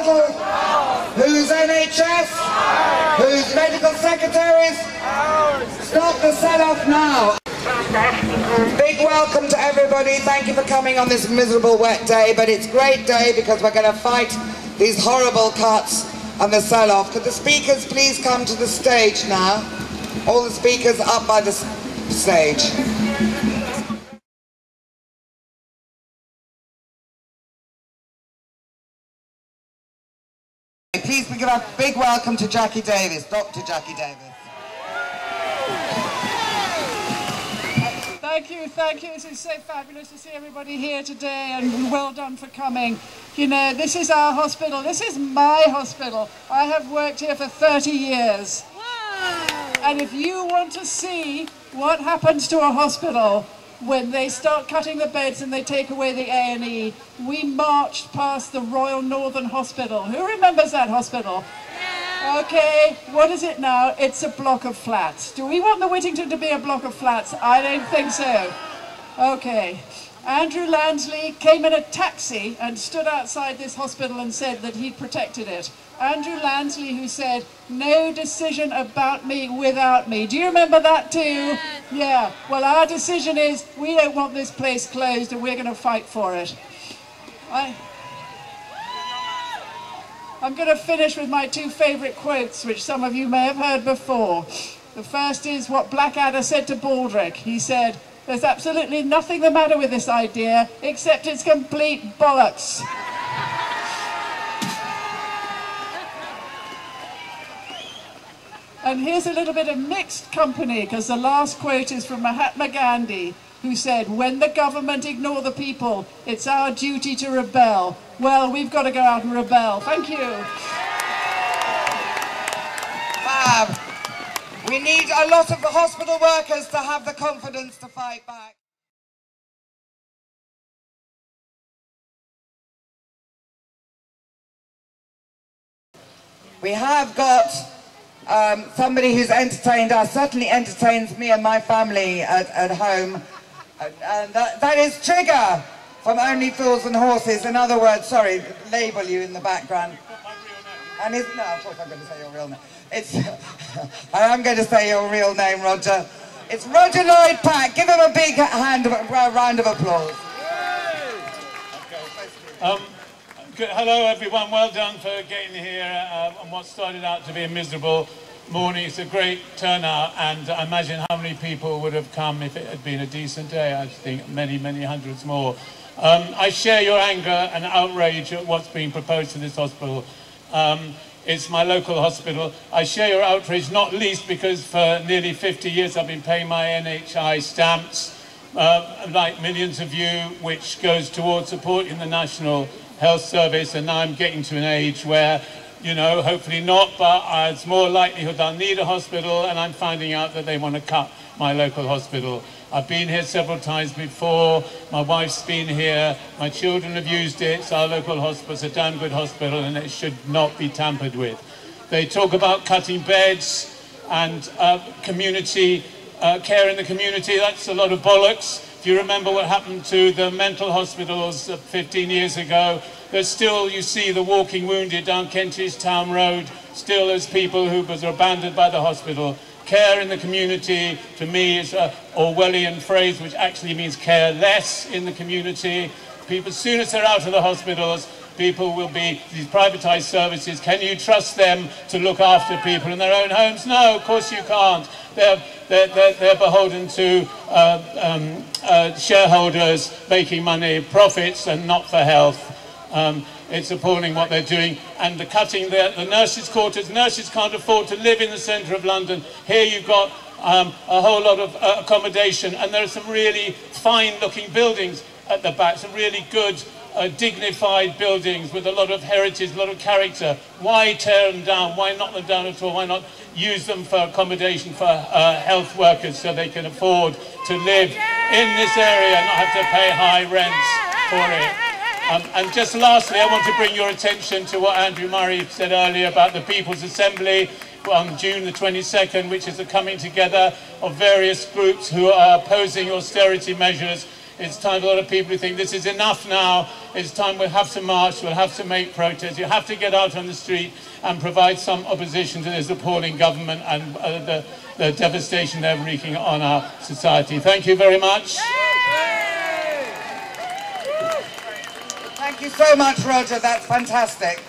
hospital? Whose NHS? Whose medical secretaries? Stop the sell-off now. Big welcome to everybody. Thank you for coming on this miserable wet day, but it's a great day because we're going to fight these horrible cuts and the sell-off. Could the speakers please come to the stage now? All the speakers up by the stage. Please give a big welcome to Jacky Davis, Dr. Jacky Davis. Thank you. This is so fabulous to see everybody here today, and well done for coming. You know, this is our hospital. This is my hospital. I have worked here for 30 years. Wow. And if you want to see what happens to a hospital when they start cutting the beds and they take away the A&E, we marched past the Royal Northern Hospital. Who remembers that hospital? Okay, what is it now? It's a block of flats. Do we want the Whittington to be a block of flats? I don't think so. Okay. Andrew Lansley came in a taxi and stood outside this hospital and said that he protected it. Andrew Lansley, who said, no decision about me without me. Do you remember that too? Yeah. Well, our decision is we don't want this place closed and we're going to fight for it. I'm going to finish with my two favourite quotes, which some of you may have heard before. The first is what Blackadder said to Baldrick. He said, there's absolutely nothing the matter with this idea, except it's complete bollocks. And here's a little bit of mixed company, because the last quote is from Mahatma Gandhi, who said, when the government ignore the people, it's our duty to rebel. Well, we've got to go out and rebel. Thank you. Fab. We need a lot of the hospital workers to have the confidence to fight back. We have got somebody who's entertained us, certainly entertains me and my family at home. And that is Trigger from Only Fools and Horses. In other words, sorry, label you in the background. And no, of course I'm going to say your real name. I am going to say your real name, Roger. It's Roger Lloyd Pack. Give him a big round of applause. Hello everyone, well done for getting here on what started out to be a miserable morning. It's a great turnout, and I imagine how many people would have come if it had been a decent day. I think many, many hundreds more. I share your anger and outrage at what's being proposed to this hospital. It's my local hospital. I share your outrage not least because for nearly 50 years I've been paying my NHI stamps, like millions of you, which goes towards supporting the National Health Service, and now I'm getting to an age where, you know, hopefully not, but it's more likelihood I'll need a hospital, and I'm finding out that they want to cut my local hospital. I've been here several times before, my wife's been here, my children have used it. It's our local hospital, it's a damn good hospital, and it should not be tampered with. They talk about cutting beds and community care in the community. That's a lot of bollocks. If you remember what happened to the mental hospitals 15 years ago, there's still, you see the walking wounded down Kentish Town Road, still there's people who were abandoned by the hospital. Care in the community, to me, is an Orwellian phrase which actually means care less in the community. People, as soon as they're out of the hospitals, people will be, these privatised services, can you trust them to look after people in their own homes? No, of course you can't. They're beholden to shareholders making money, profits, and not for health. It's appalling what they're doing, and the cutting the nurses' quarters. Nurses can't afford to live in the centre of London. Here you've got a whole lot of accommodation, and there are some really fine-looking buildings at the back, some really good, dignified buildings with a lot of heritage, a lot of character. Why tear them down? Why knock them down at all? Why not use them for accommodation for health workers so they can afford to live in this area and not have to pay high rents for it? And just lastly, I want to bring your attention to what Andrew Murray said earlier about the People's Assembly on June the 22nd, which is a coming together of various groups who are opposing austerity measures It's time for a lot of people who think this is enough now. It's time we'll have to march, we'll have to make protests. You have to get out on the street and provide some opposition to this appalling government and the devastation they're wreaking on our society. Thank you very much. Thank you so much, Roger. That's fantastic.